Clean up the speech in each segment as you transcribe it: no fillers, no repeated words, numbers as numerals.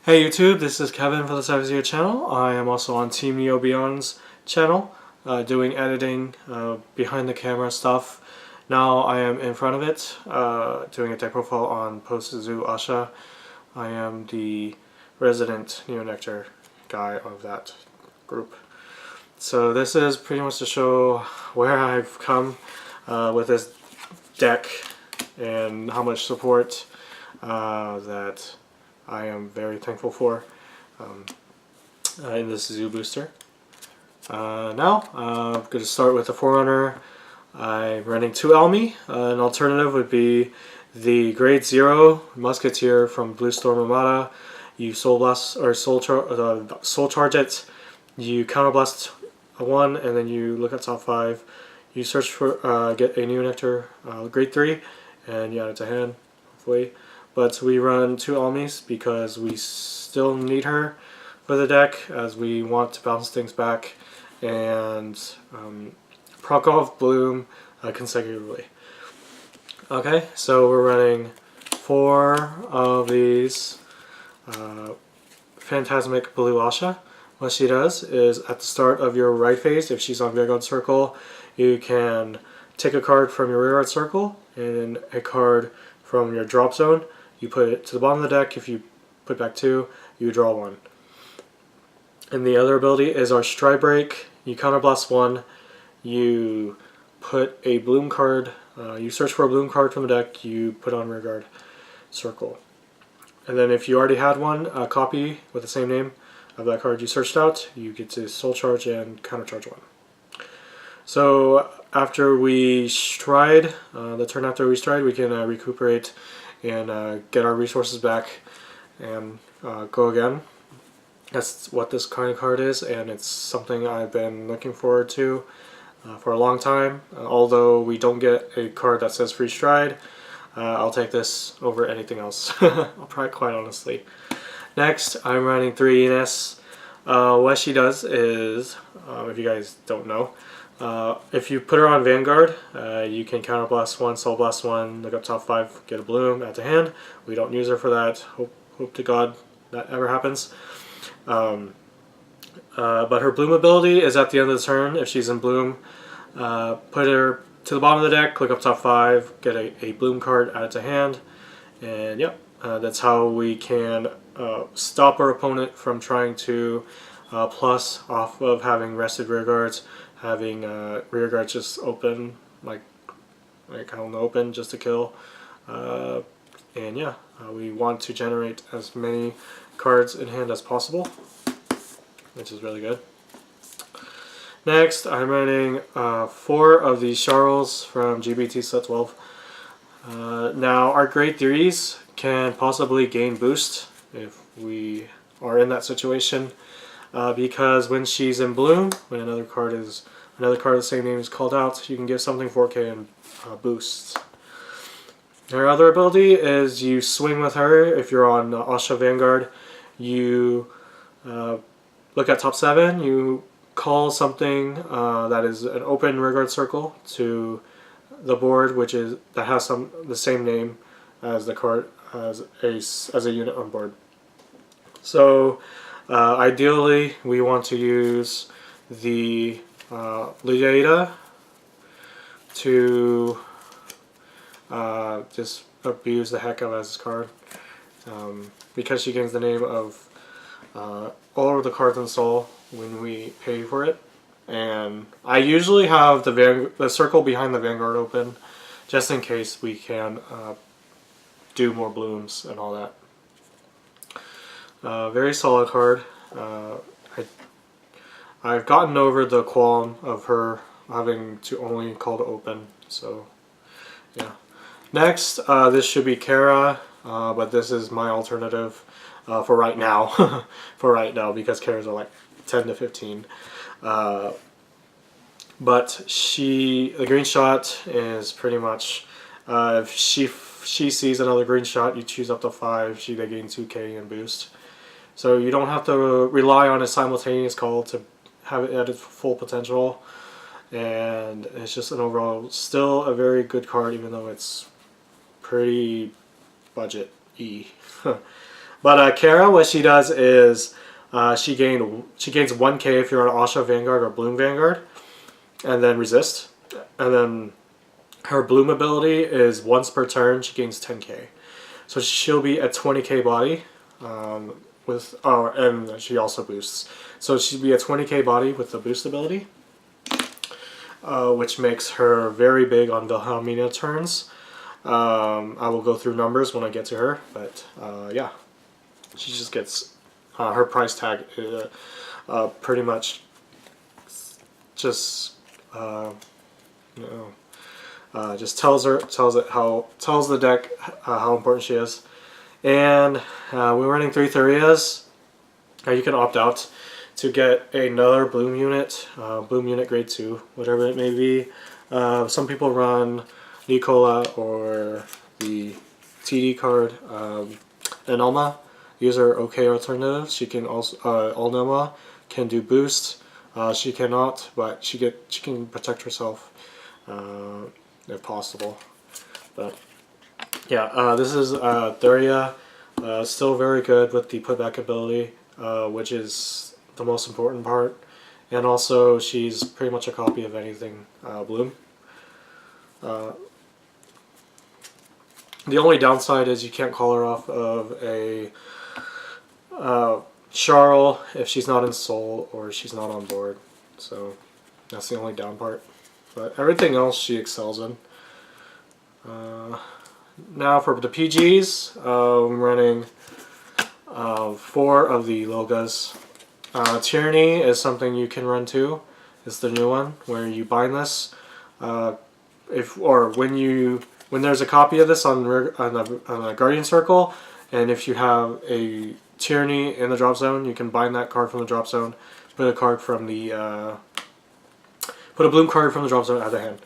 Hey YouTube, this is Kevin for the 70 channel. I am also on Team Neo Beyond's channel, doing editing, behind the camera stuff. Now I am in front of it, doing a deck profile on Post-Zoo Ahsha. I am the resident Neonectar guy of that group. So this is pretty much to show where I've come with this deck and how much support that I am very thankful for in this zoo booster. Now I'm going to start with the Forerunner. I'm running 2 Elmi. An alternative would be the Grade 0 Musketeer from Blue Storm Armada. You Soul Blast or Soul Charge it. You Counterblast 1, and then you look at top 5. You search for get a Neonectar Grade 3, and you add it to hand, hopefully. But we run 2 Elmis because we still need her for the deck, as we want to bounce things back and proc off Bloom consecutively. Okay, so we're running 4 of these Phantasmic Blue Ahsha. What she does is, at the start of your right phase, if she's on Vanguard Circle, you can take a card from your rearguard circle and a card from your drop zone. You put it to the bottom of the deck. If you put back 2, you draw 1. And the other ability is our Stride Break. You Counterblast 1. You put a Bloom card. You search for a Bloom card from the deck. You put on rearguard circle. And then if you already had one, a copy with the same name of that card you searched out, you get to Soul Charge and Countercharge 1. So after we stride, the turn after we stride, we can recuperate and get our resources back and go again. That's what this kind of card is, and it's something I've been looking forward to for a long time. Although we don't get a card that says free stride, I'll take this over anything else, quite honestly. Next, I'm running 3 ENS. What she does is, if you guys don't know, if you put her on Vanguard, you can Counterblast 1, Soul Blast 1, look up top 5, get a Bloom, add to hand. We don't use her for that. Hope to God that ever happens. But her Bloom ability is at the end of the turn. If she's in Bloom, put her to the bottom of the deck, click up top 5, get a Bloom card, add it to hand, and yep, that's how we can stop our opponent from trying to plus off of having rested rearguards, having rearguards just open, like on the open, just to kill. And yeah, we want to generate as many cards in hand as possible, which is really good. Next, I'm running 4 of these Charles from G-EB02. Now, our Grade 3s can possibly gain boost if we are in that situation, because when she's in Bloom, when another card of the same name is called out, you can give something 4K and boost. Her other ability is you swing with her. If you're on Ahsha Vanguard, you look at top 7, you call something that is an open rearguard circle to the board, that has the same name as the card as a unit on board. So ideally, we want to use the Lydia to just abuse the heck out of this card, because she gains the name of all of the cards in Soul when we pay for it. And I usually have the circle behind the Vanguard open, just in case we can do more Blooms and all that. Very solid card. I've gotten over the qualm of her having to only call to open, so yeah. Next, this should be Kara, but this is my alternative for right now. For right now, because Karas are like 10 to 15. But the green shot is pretty much, if she sees another green shot, you choose up to 5, they gain 2K and boost. So you don't have to rely on a simultaneous call to have it at its full potential. And it's just an overall still a very good card, even though it's pretty budget-y. But Kara, what she does is she gains 1k if you're on Ahsha Vanguard or Bloom Vanguard, and then resist. And then her Bloom ability is once per turn she gains 10k. So she'll be at 20k body and she also boosts. So she'll be at 20k body with the boost ability, which makes her very big on Wilhelmina turns. I will go through numbers when I get to her, but yeah, she just gets her price tag pretty much just just tells the deck how important she is. And we're running 3 Thurias. You can opt out to get another Bloom unit grade 2, whatever it may be. Some people run Nicola or the TD card, and Alma. These are okay alternatives. She can also Alma can do boost. She cannot, but she can protect herself if possible. But yeah, this is Thuria, still very good with the putback ability, which is the most important part. And also, she's pretty much a copy of anything Bloom. The only downside is you can't call her off of a Charl if she's not in Soul or she's not on board. So that's the only down part. But everything else she excels in. Now for the PGs, I'm running 4 of the Logas. Tyranny is something you can run too. It's the new one where you bind this. When there's a copy of this on a Guardian Circle, and if you have a Tyranny in the drop zone, you can bind that card from the drop zone. Put a Bloom card from the drop zone out of the hand.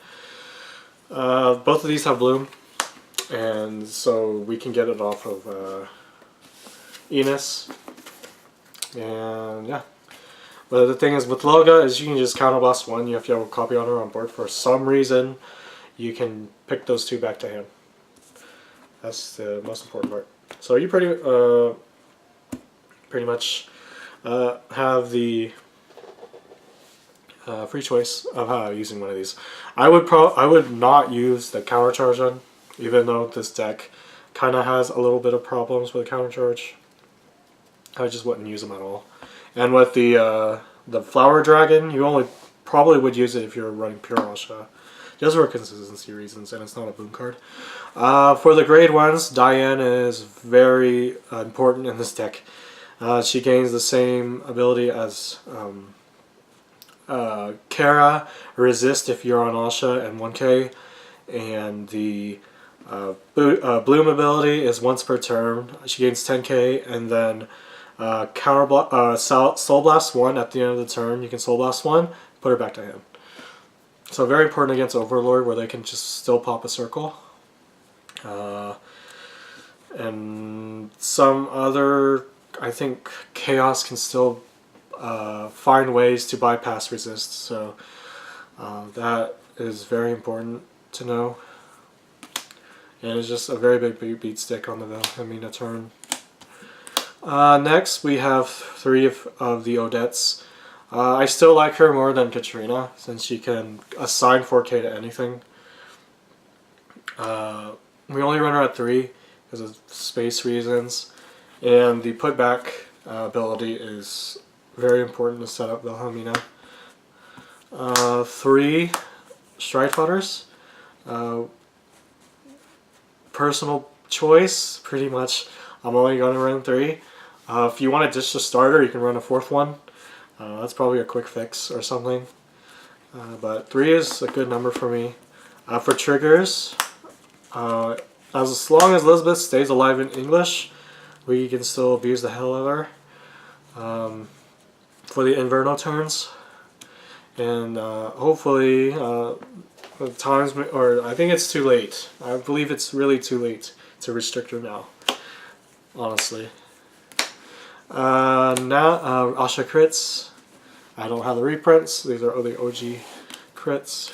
Both of these have Bloom, and so we can get it off of Enos. And yeah, but the thing is with Loga is you can just counterblast 1. If you have a copy on her on board for some reason, you can pick those 2 back to hand. That's the most important part. So you pretty much have the free choice of using one of these. I would not use the counter charge on, even though this deck kind of has a little bit of problems with counter charge. I just wouldn't use them at all. And with the Flower Dragon, you probably would use it if you're running pure Ahsha, just for consistency reasons, and it's not a Bloom card. For the grade 1s, Diane is very important in this deck. She gains the same ability as Kara, resist if you're on Ahsha and 1k, and the Bloom ability is once per turn. She gains 10k, and then Soul Blast 1 at the end of the turn. You can Soul Blast 1, put her back to hand. So very important against Overlord, where they can just still pop a circle. And some other, I think Chaos can still find ways to bypass resist. So that is very important to know. And it's just a very big beat stick on the Wilhelmina turn. Next we have 3 of the Odettes. I still like her more than Katrina, since she can assign 4k to anything. We only run her at 3 because of space reasons, and the putback ability is very important to set up Wilhelmina. 3 Stride Fighters. Personal choice, pretty much. I'm only going to run 3. If you want to ditch the starter, you can run a 4th one. That's probably a quick fix or something. But 3 is a good number for me. For triggers, as long as Elizabeth stays alive in English, we can still abuse the hell out of her. For the Inverno turns, and hopefully I think it's too late. I believe it's really too late to restrict her now, honestly. Now Ahsha crits. I don't have the reprints. These are the OG crits.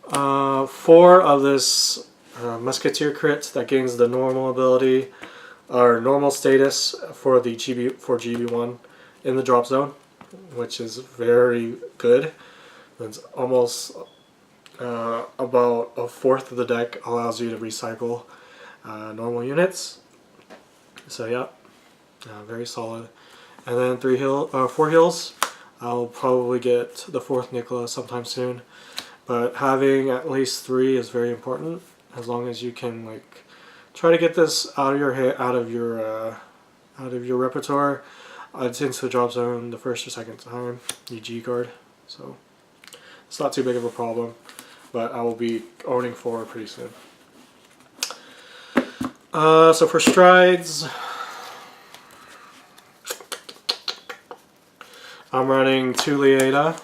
4 of this Musketeer crit that gains the normal ability. our normal status for the G-EB01 in the drop zone, which is very good. It's almost about a fourth of the deck allows you to recycle normal units. So yeah, very solid. And then 4 heals. I'll probably get the 4th Nicola sometime soon, but having at least 3 is very important. As long as you can like try to get this out of your repertoire, it's into the drop zone the first or second time you G guard. So it's not too big of a problem, but I will be owning 4 pretty soon. So for strides, I'm running 2 Lieta.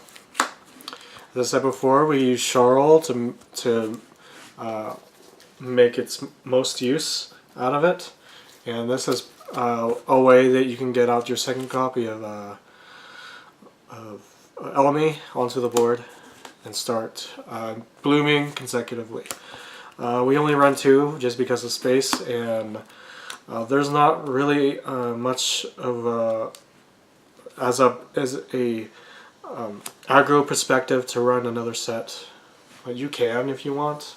As I said before, we use Charl to make its most use out of it, and this is a way that you can get out your second copy of Elmi onto the board and start blooming consecutively. We only run 2 just because of space, and there's not really much of as a aggro perspective to run another set. But you can if you want.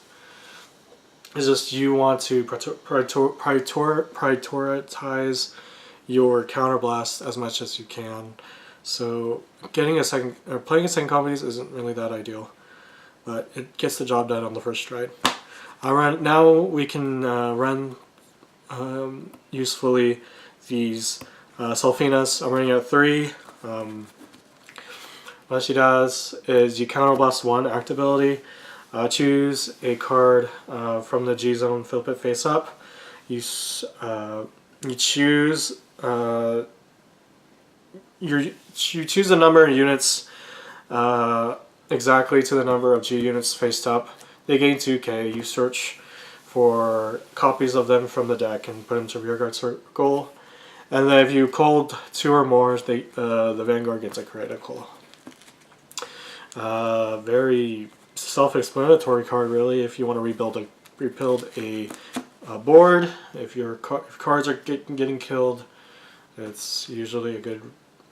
It's just you want to prioritize your counterblast as much as you can. So getting a second or playing a second copies isn't really that ideal, but it gets the job done on the first stride. Now we can run usefully these Sulfinas. I'm running at 3. What she does is you counterblast 1 act ability. Choose a card from the G zone, flip it face up. You choose you choose the number of units exactly to the number of G units faced up. They gain 2k. You search for copies of them from the deck and put them to rearguard circle. And then if you called 2 or more, the Vanguard gets a critical. Very self-explanatory card, really. If you want to rebuild a board, if cards are getting killed, it's usually a good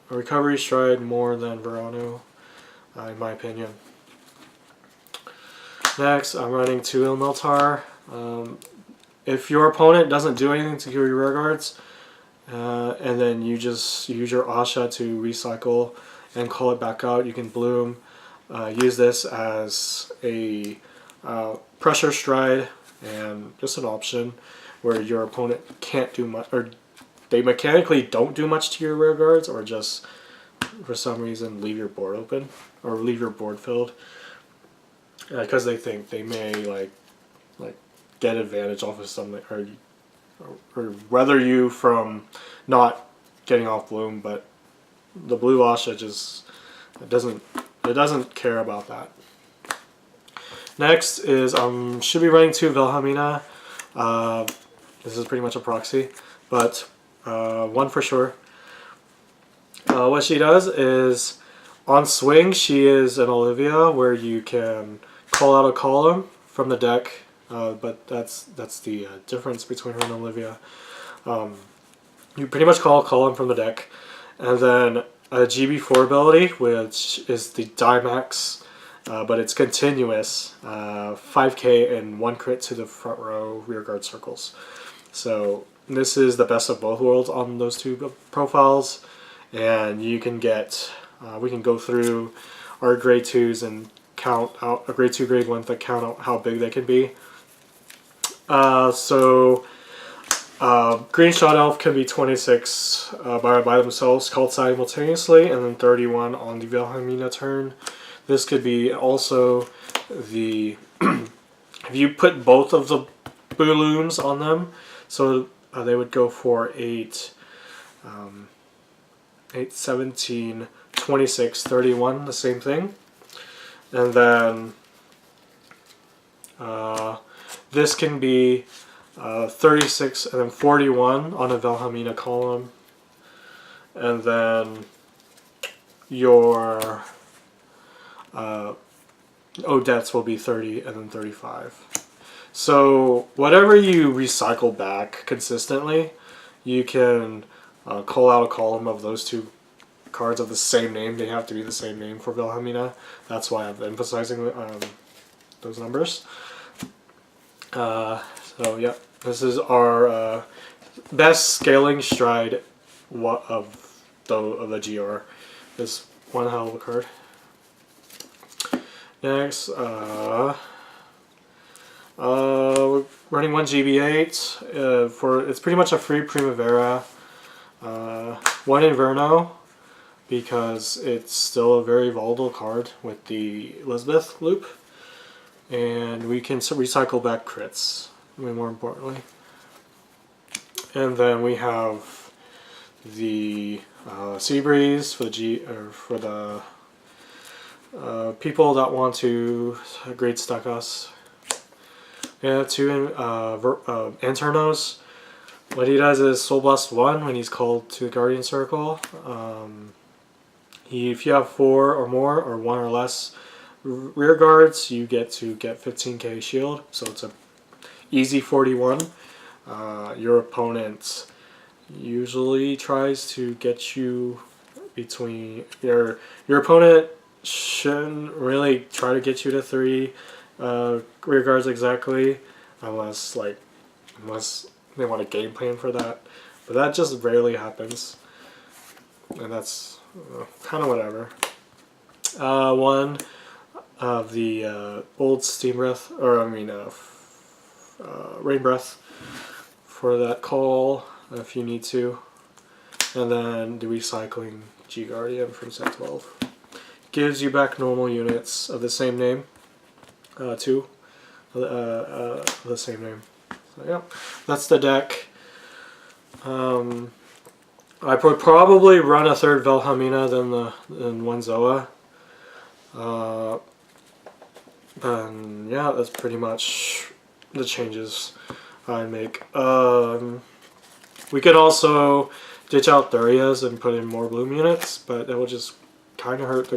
recovery stride more than Verano, in my opinion. Next, I'm running 2 Ilmeltar. If your opponent doesn't do anything to your rear guards, and then you just use your Ahsha to recycle and call it back out, you can bloom. Use this as a pressure stride and just an option where your opponent can't do much, or they mechanically don't do much to your rear guards, or just for some reason leave your board open or leave your board filled because they think they may like get advantage off of something, or whether you from not getting off bloom, but the blue Ahsha just doesn't care about that. Next is should be running 2 Vilhelmina. This is pretty much a proxy, but 1 for sure. What she does is on swing she is an Olivia, where you can call out a column from the deck, but that's the difference between her and Olivia. You pretty much call a column from the deck, and then a GB4 ability, which is the Dimax, but it's continuous, 5k and 1 crit to the front row rear guard circles. So this is the best of both worlds on those 2 profiles, and you can get, we can go through our grade 2s and count out a grade 2, grade 1 that count out how big they can be. Green Shot Elf can be 26 by themselves, called simultaneously, and then 31 on the Vilhelmina turn. This could be also the if you put both of the balloons on them, so they would go for 8, 17, 26, 31, the same thing. And then this can be 36 and then 41 on a Vilhelmina column, and then your Odettes will be 30 and then 35. So whatever you recycle back consistently you can call out a column of those two cards of the same name. They have to be the same name for Wilhelmina. That's why I'm emphasizing those numbers. So yeah, this is our best scaling stride of the GR. This one hell of a card. Next, we're running one GB8 for it's pretty much a free Primavera. One Inverno because it's still a very volatile card with the Elizabeth loop, and we can recycle back crits. I mean, more importantly, and then we have the Sea Breeze for the people that want to great stack us. Yeah, two Anternos. What he does is Soul Blast 1 when he's called to the Guardian Circle. If you have 4 or more or 1 or less rear guards, you get to get 15k shield. So it's a easy 41. Your opponent usually tries to get you between your opponent shouldn't really try to get you to 3 rear guards exactly, unless they want a game plan for that. But that just rarely happens, and that's kind of whatever. One of the old Steam Breath, or I mean Rain Breath for that call if you need to, and then the recycling G Guardian from set 12 gives you back normal units of the same name. Two the same name. So yeah, that's the deck. I would probably run a third Wilhelmina than one Zoa. And yeah, that's pretty much the changes I make. We could also ditch out Thurias and put in more Bloom units, but that would just kind of hurt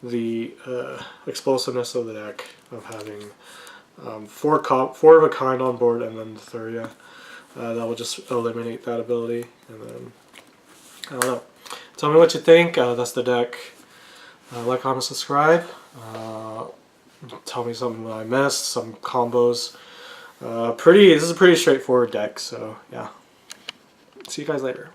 the explosiveness of the deck of having 4 of a kind on board and then the Thuria. That will just eliminate that ability. And then I don't know. Tell me what you think. That's the deck. Like, comment, subscribe. Tell me something I missed, some combos. This is a pretty straightforward deck. So yeah. See you guys later.